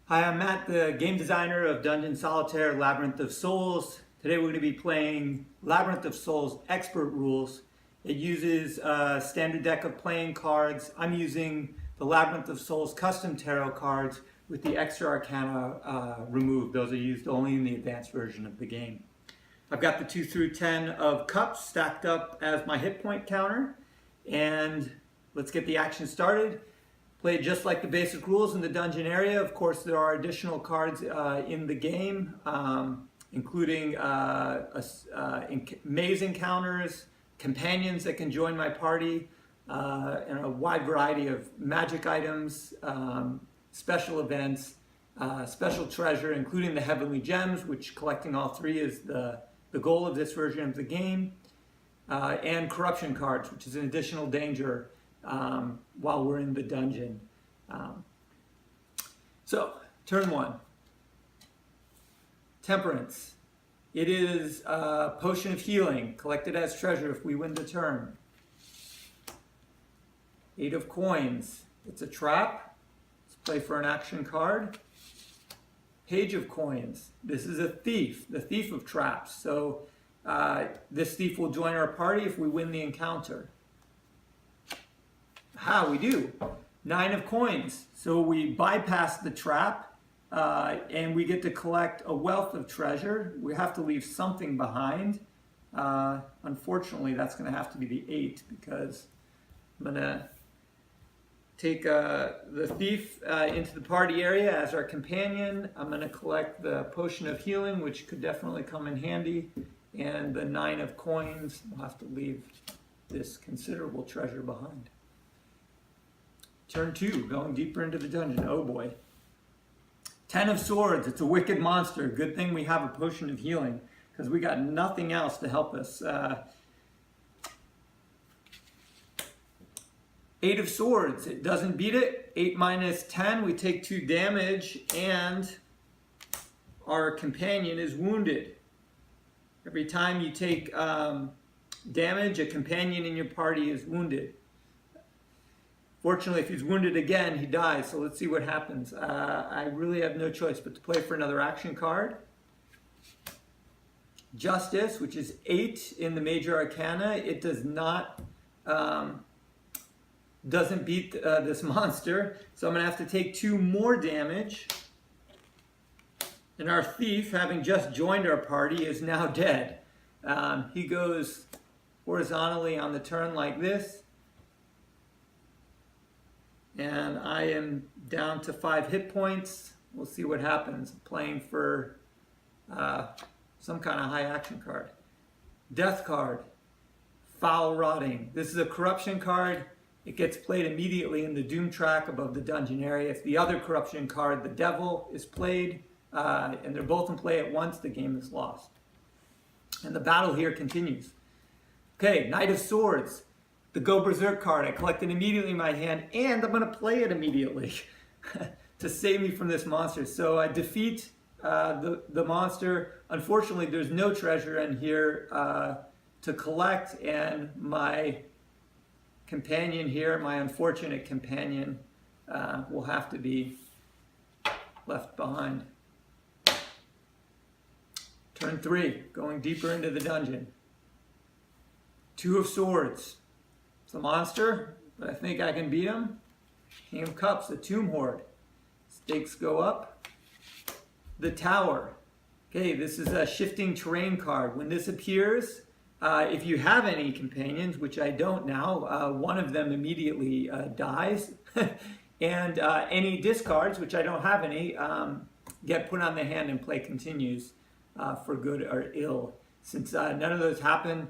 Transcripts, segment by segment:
Hi, I'm Matt, the game designer of Dungeon Solitaire, Labyrinth of Souls. Today we're going to be playing Labyrinth of Souls Expert Rules. It uses a standard deck of playing cards. I'm using the Labyrinth of Souls custom tarot cards with the extra arcana removed. Those are used only in the advanced version of the game. I've got the 2 through 10 of cups stacked up as my hit point counter. And let's get the action started. Play just like the basic rules in the dungeon area. Of course, there are additional cards in the game, including maze encounters, companions that can join my party, and a wide variety of magic items, special events, special treasure, including the heavenly gems, which collecting all three is the goal of this version of the game, and corruption cards, which is an additional danger while we're in the dungeon. So, turn 1. Temperance. It is a potion of healing, collected as treasure if we win the turn. 8 of coins. It's a trap. Let's play for an action card. Page of coins. This is a thief, the thief of traps. So, this thief will join our party if we win the encounter. We do. 9 of coins. So we bypass the trap and we get to collect a wealth of treasure. We have to leave something behind. Unfortunately, that's going to have to be the 8 because I'm going to take the thief into the party area as our companion. I'm going to collect the potion of healing, which could definitely come in handy. And the 9 of coins. We'll have to leave this considerable treasure behind. Turn 2, going deeper into the dungeon. Oh boy. 10 of swords. It's a wicked monster. Good thing we have a potion of healing because we got nothing else to help us. 8 of swords. It doesn't beat it. 8 minus 10. We take 2 damage and our companion is wounded. Every time you take damage, a companion in your party is wounded. Fortunately, if he's wounded again, he dies. So let's see what happens. I really have no choice but to play for another action card. Justice, which is 8 in the major arcana. It does not, doesn't beat this monster. So I'm going to have to take 2 more damage. And our thief, having just joined our party, is now dead. He goes horizontally on the turn like this. And I am down to 5 hit points. We'll see what happens. I'm playing for some kind of high action card. Death card. Foul Rotting. This is a corruption card. It gets played immediately in the Doom track above the dungeon area. If the other corruption card, the Devil, is played, and they're both in play at once, the game is lost. And the battle here continues. Okay, Knight of Swords. The Go Berserk card, I collect it immediately in my hand, and I'm going to play it immediately to save me from this monster. So I defeat the monster. Unfortunately, there's no treasure in here to collect, and my companion here, my unfortunate companion, will have to be left behind. Turn 3, going deeper into the dungeon. 2 of Swords. It's a monster, but I think I can beat him. King of Cups, the Tomb Horde. Stakes go up. The Tower. Okay, this is a shifting terrain card. When this appears, if you have any companions, which I don't now, one of them immediately dies. And any discards, which I don't have any, get put on the hand and play continues for good or ill. Since none of those happen,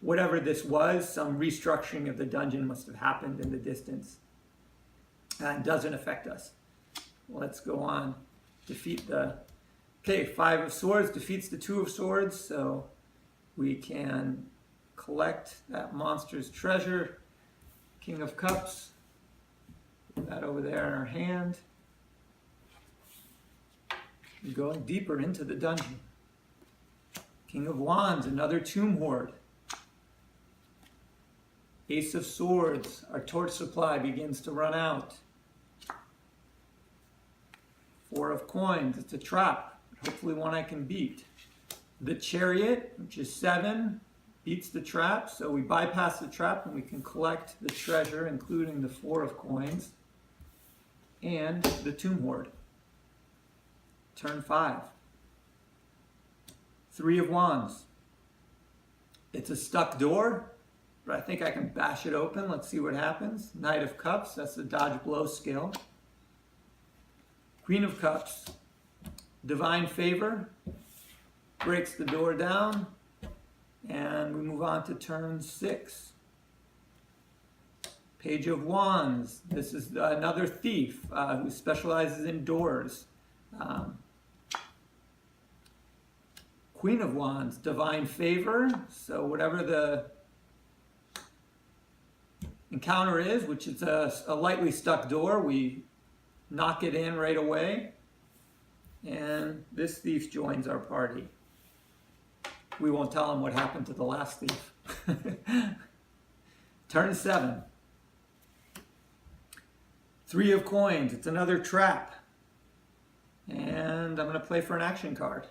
whatever this was, some restructuring of the dungeon must have happened in the distance. And doesn't affect us. Let's go on. Defeat the... Okay, 5 of Swords defeats the 2 of Swords, so we can collect that monster's treasure. King of Cups. Put that over there in our hand. Going deeper into the dungeon. King of Wands, another Tomb Horde. Ace of Swords, our torch supply begins to run out. 4 of coins. It's a trap, hopefully one I can beat. The Chariot, which is 7, beats the trap, so we bypass the trap and we can collect the treasure, including the 4 of coins and the Tomb Hoard. Turn 5. 3 of Wands. It's a stuck door, but I think I can bash it open. Let's see what happens. Knight of Cups, that's the dodge blow skill. Queen of Cups, Divine Favor, breaks the door down, and we move on to turn 6. Page of Wands, this is another thief who specializes in doors. Queen of Wands, Divine Favor, so whatever the encounter is, which is a lightly stuck door, we knock it in right away, and this thief joins our party. We won't tell him what happened to the last thief. Turn 7. 3 of coins, it's another trap, and I'm going to play for an action card.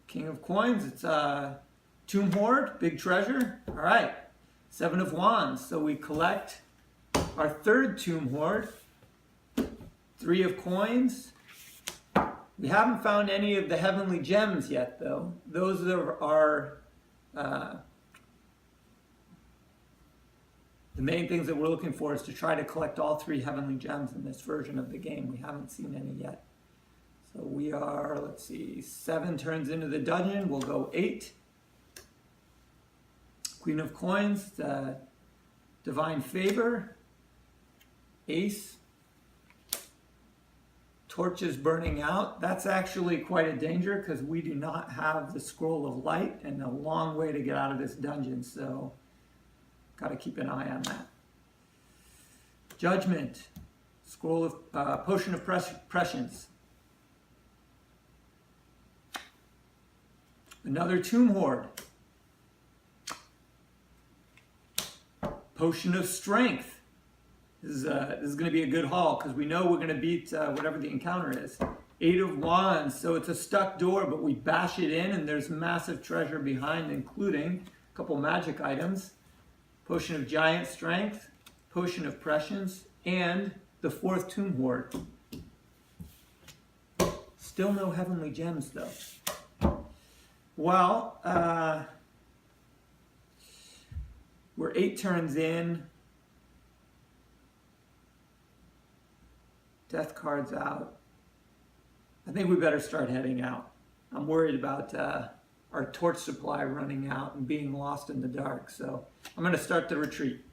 King of coins, it's a Tomb Hoard, big treasure. All right, 7 of wands, so we collect our 3rd Tomb Hoard. 3 of coins. We haven't found any of the heavenly gems yet, though. Those are the main things that we're looking for, is to try to collect all 3 heavenly gems in this version of the game. We haven't seen any yet. So we are, let's see, 7 turns into the dungeon. We'll go 8. Queen of coins, Divine Favor, Ace, torches burning out. That's actually quite a danger because we do not have the Scroll of Light and a long way to get out of this dungeon, so got to keep an eye on that. Judgment, Scroll of Potion of Prescience. Another Tomb Hoard. Potion of Strength. This is going to be a good haul because we know we're going to beat whatever the encounter is. 8 of wands, so it's a stuck door, but we bash it in and there's massive treasure behind, including a couple magic items. Potion of Giant Strength, Potion of Prescience, and the 4th Tomb Hoard. Still no heavenly gems though. Well, we're 8 turns in. Death card's out. I think we better start heading out. I'm worried about our torch supply running out and being lost in the dark, so I'm going to start the retreat.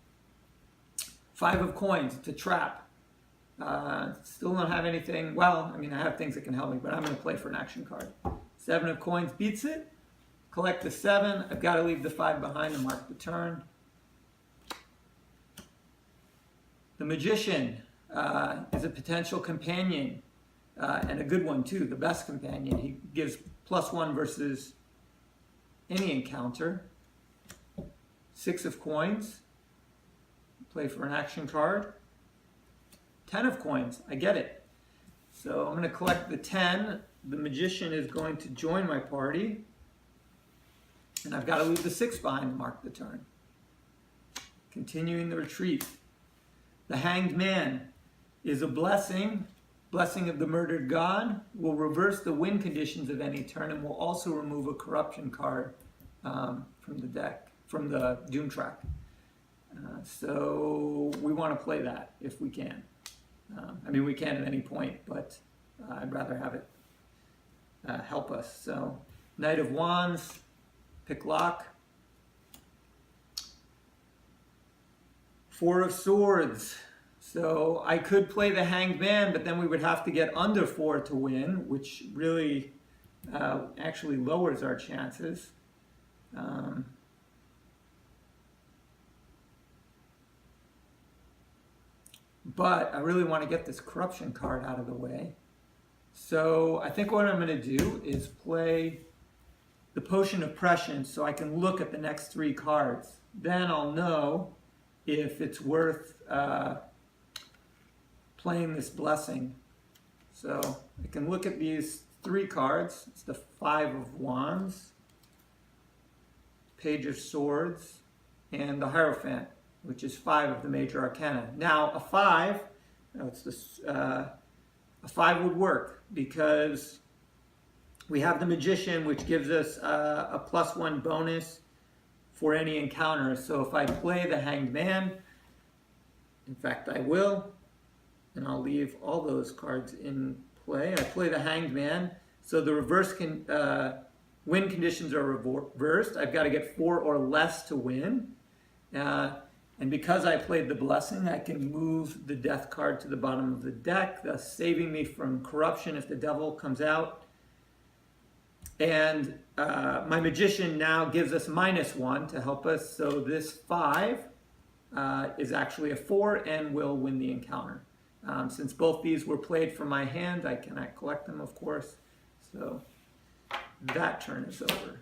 5 of coins, it's a trap. Still don't have anything. Well, I mean, I have things that can help me, but I'm going to play for an action card. 7 of coins beats it. Collect the 7. I've got to leave the 5 behind and mark the turn. The Magician is a potential companion, and a good one too, the best companion. He gives +1 versus any encounter. 6 of coins. Play for an action card. 10 of coins. I get it. So I'm going to collect the 10. The Magician is going to join my party. And I've got to leave the 6 behind and mark the turn. Continuing the retreat. The Hanged Man is a blessing. Blessing of the Murdered God. Will reverse the win conditions of any turn and will also remove a corruption card from the deck, from the Doom track. So we want to play that if we can. I mean, we can at any point, but I'd rather have it help us. So, Knight of Wands, pick lock. 4 of Swords. So I could play the Hanged Man, but then we would have to get under 4 to win, which really actually lowers our chances. But I really want to get this corruption card out of the way. So I think what I'm going to do is play the Potion of Prescience so I can look at the next 3 cards. Then I'll know if it's worth playing this blessing. So I can look at these 3 cards. It's the 5 of Wands, Page of Swords, and the Hierophant, which is 5 of the major arcana. Now a 5, a 5 would work because we have the Magician, which gives us a +1 bonus for any encounter. So if I play the Hanged Man, in fact I will, and I'll leave all those cards in play. I play the Hanged Man, so the win conditions are reversed. I've got to get 4 or less to win. And because I played the Blessing, I can move the Death card to the bottom of the deck, thus saving me from corruption if the Devil comes out. And my Magician now gives us -1 to help us, so this 5 is actually a 4 and will win the encounter. Since both these were played from my hand, I cannot collect them, of course. So that turn is over.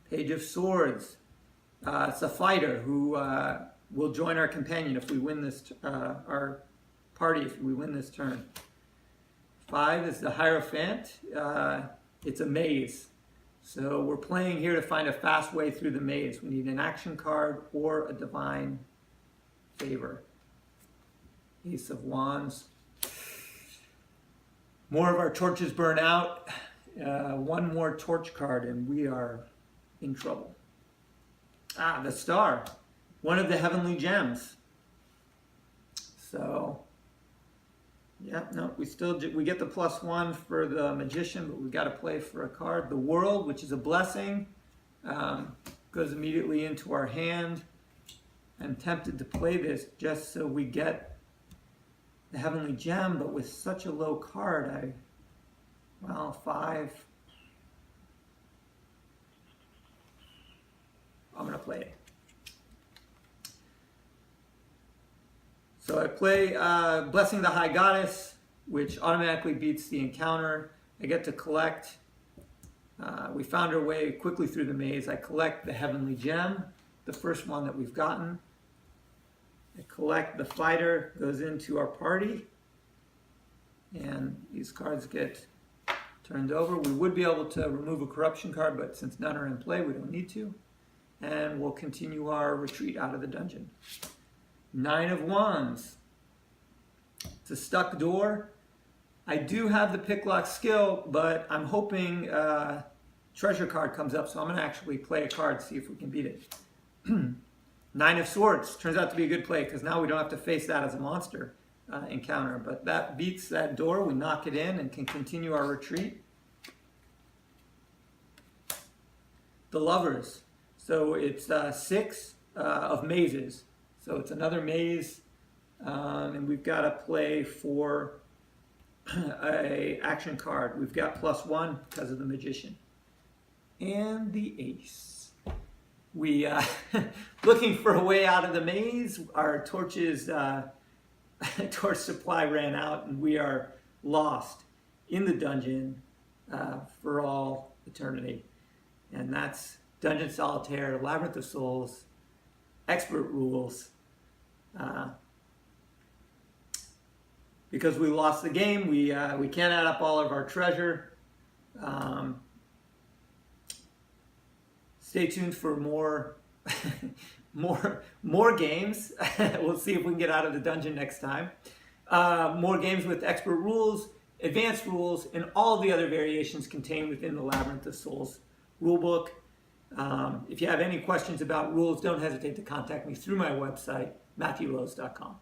Page of Swords. It's a fighter who will join our companion if we win this, our party if we win this turn. 5 is the Hierophant. It's a maze. So we're playing here to find a fast way through the maze. We need an action card or a divine favor. Ace of Wands. More of our torches burn out. 1 more torch card and we are in trouble. The Star. One of the heavenly gems. So, yeah, no, we get the +1 for the Magician, but we've got to play for a card. The World, which is a blessing, goes immediately into our hand. I'm tempted to play this just so we get the heavenly gem, but with such a low card, 5. I'm going to play it. So I play Blessing the High Goddess, which automatically beats the encounter. I get to collect. We found our way quickly through the maze. I collect the heavenly gem, the first one that we've gotten. I collect the fighter, goes into our party, and these cards get turned over. We would be able to remove a corruption card, but since none are in play, we don't need to. And we'll continue our retreat out of the dungeon. 9 of Wands. It's a stuck door. I do have the picklock skill, but I'm hoping treasure card comes up, so I'm going to actually play a card, see if we can beat it. 9 of Swords. Turns out to be a good play, because now we don't have to face that as a monster encounter. But that beats that door. We knock it in and can continue our retreat. The Lovers. So it's 6 of mazes. So it's another maze, and we've got to play for a action card. We've got +1 because of the Magician. And the Ace. We looking for a way out of the maze. Our torches, torch supply ran out, and we are lost in the dungeon for all eternity. And that's Dungeon Solitaire, Labyrinth of Souls, expert rules. Because we lost the game, we can't add up all of our treasure. Stay tuned for more more games. We'll see if we can get out of the dungeon next time. More games with expert rules, advanced rules, and all the other variations contained within the Labyrinth of Souls rulebook. If you have any questions about rules, don't hesitate to contact me through my website, MatthewLoS.com.